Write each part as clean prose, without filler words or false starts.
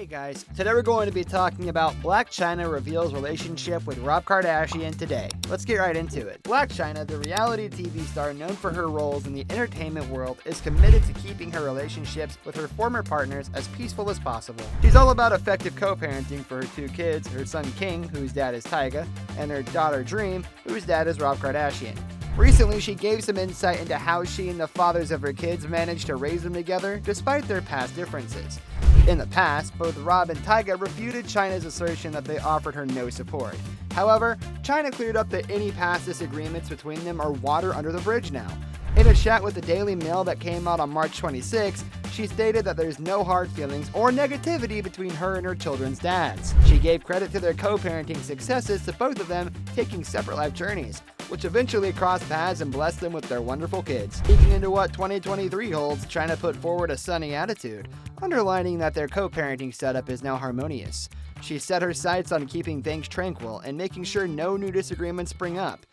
Hey guys, today we're going to be talking about Blac Chyna reveals relationship with Rob Kardashian today. Let's get right into it. Blac Chyna, the reality TV star known for her roles in the entertainment world, is committed to keeping her relationships with her former partners as peaceful as possible. She's all about effective co-parenting for her two kids, her son King, whose dad is Tyga, and her daughter Dream, whose dad is Rob Kardashian. Recently, she gave some insight into how she and the fathers of her kids managed to raise them together despite their past differences. In the past, both Rob and Tyga refuted Chyna's assertion that they offered her no support. However, Chyna cleared up that any past disagreements between them are water under the bridge now. In a chat with the Daily Mail that came out on March 26, she stated that there's no hard feelings or negativity between her and her children's dads. She gave credit to their co-parenting successes to both of them taking separate life journeys, which eventually crossed paths and blessed them with their wonderful kids. Speaking into what 2023 holds, Chyna put forward a sunny attitude, underlining that their co-parenting setup is now harmonious. She set her sights on keeping things tranquil and making sure no new disagreements spring up.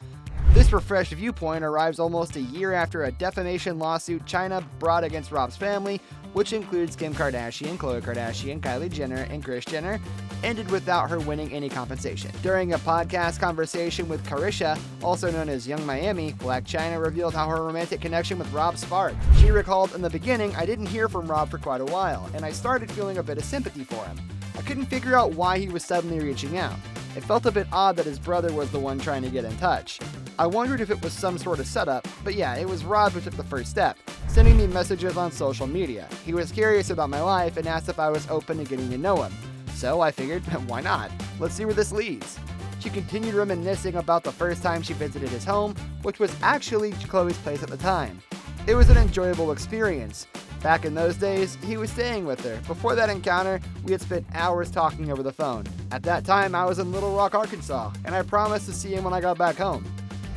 This refreshed viewpoint arrives almost a year after a defamation lawsuit Chyna brought against Rob's family, which includes Kim Kardashian, Khloe Kardashian, Kylie Jenner, and Kris Jenner, ended without her winning any compensation. During a podcast conversation with Carisha, also known as Young Miami, Blac Chyna revealed how her romantic connection with Rob sparked. She recalled, "In the beginning, I didn't hear from Rob for quite a while, and I started feeling a bit of sympathy for him. I couldn't figure out why he was suddenly reaching out. It felt a bit odd that his brother was the one trying to get in touch. I wondered if it was some sort of setup, but yeah, it was Rob who took the first step, sending me messages on social media. He was curious about my life and asked if I was open to getting to know him. So I figured, why not? Let's see where this leads." She continued reminiscing about the first time she visited his home, which was actually Khloe's place at the time. It was an enjoyable experience. Back in those days, he was staying with her. Before that encounter, we had spent hours talking over the phone. At that time, I was in Little Rock, Arkansas, and I promised to see him when I got back home.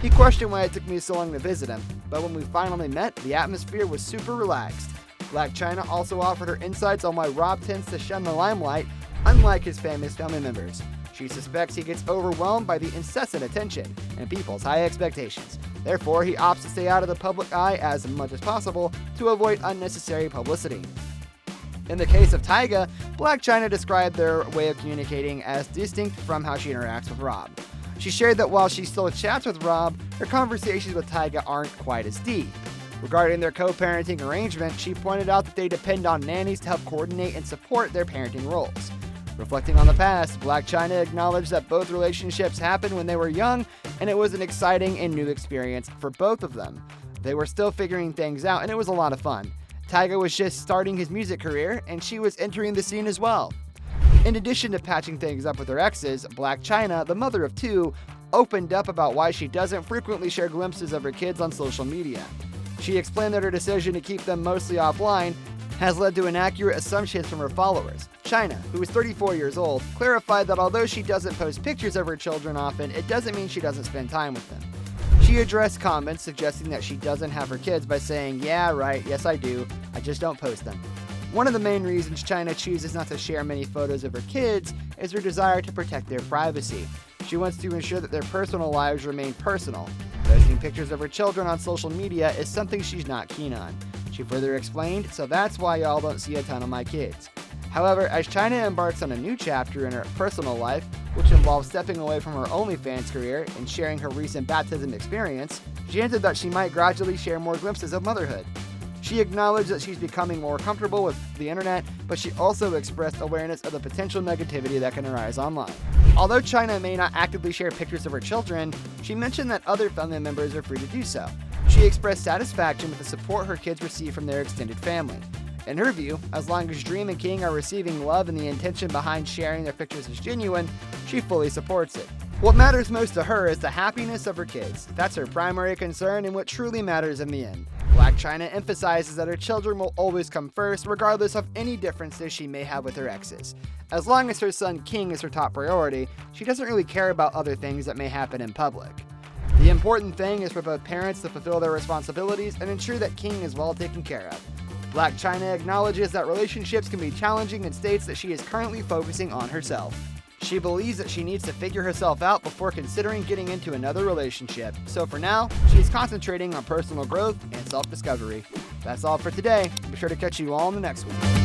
He questioned why it took me so long to visit him, but when we finally met, the atmosphere was super relaxed. Blac Chyna also offered her insights on why Rob tends to shun the limelight, unlike his famous family members. She suspects he gets overwhelmed by the incessant attention and people's high expectations. Therefore, he opts to stay out of the public eye as much as possible to avoid unnecessary publicity. In the case of Tyga, Blac Chyna described their way of communicating as distinct from how she interacts with Rob. She shared that while she still chats with Rob, her conversations with Tyga aren't quite as deep. Regarding their co-parenting arrangement, she pointed out that they depend on nannies to help coordinate and support their parenting roles. Reflecting on the past, Blac Chyna acknowledged that both relationships happened when they were young, and it was an exciting and new experience for both of them. They were still figuring things out, and it was a lot of fun. Tyga was just starting his music career, and she was entering the scene as well. In addition to patching things up with her exes, Blac Chyna, the mother of two, opened up about why she doesn't frequently share glimpses of her kids on social media. She explained that her decision to keep them mostly offline has led to inaccurate assumptions from her followers. Chyna, who is 34 years old, clarified that although she doesn't post pictures of her children often, it doesn't mean she doesn't spend time with them. She addressed comments suggesting that she doesn't have her kids by saying, "Yeah, right, yes I do, I just don't post them." One of the main reasons Chyna chooses not to share many photos of her kids is her desire to protect their privacy. She wants to ensure that their personal lives remain personal. Posting pictures of her children on social media is something she's not keen on. She further explained, "So that's why y'all don't see a ton of my kids." However, as Chyna embarks on a new chapter in her personal life, which involves stepping away from her OnlyFans career and sharing her recent baptism experience, she hinted that she might gradually share more glimpses of motherhood. She acknowledged that she's becoming more comfortable with the internet, but she also expressed awareness of the potential negativity that can arise online. Although Chyna may not actively share pictures of her children, she mentioned that other family members are free to do so. She expressed satisfaction with the support her kids receive from their extended family. In her view, as long as Dream and King are receiving love and the intention behind sharing their pictures is genuine, she fully supports it. What matters most to her is the happiness of her kids. That's her primary concern and what truly matters in the end. Blac Chyna emphasizes that her children will always come first, regardless of any differences she may have with her exes. As long as her son King is her top priority, she doesn't really care about other things that may happen in public. The important thing is for both parents to fulfill their responsibilities and ensure that King is well taken care of. Blac Chyna acknowledges that relationships can be challenging and states that she is currently focusing on herself. She believes that she needs to figure herself out before considering getting into another relationship. So for now, she's concentrating on personal growth and self-discovery. That's all for today. Be sure to catch you all in the next one.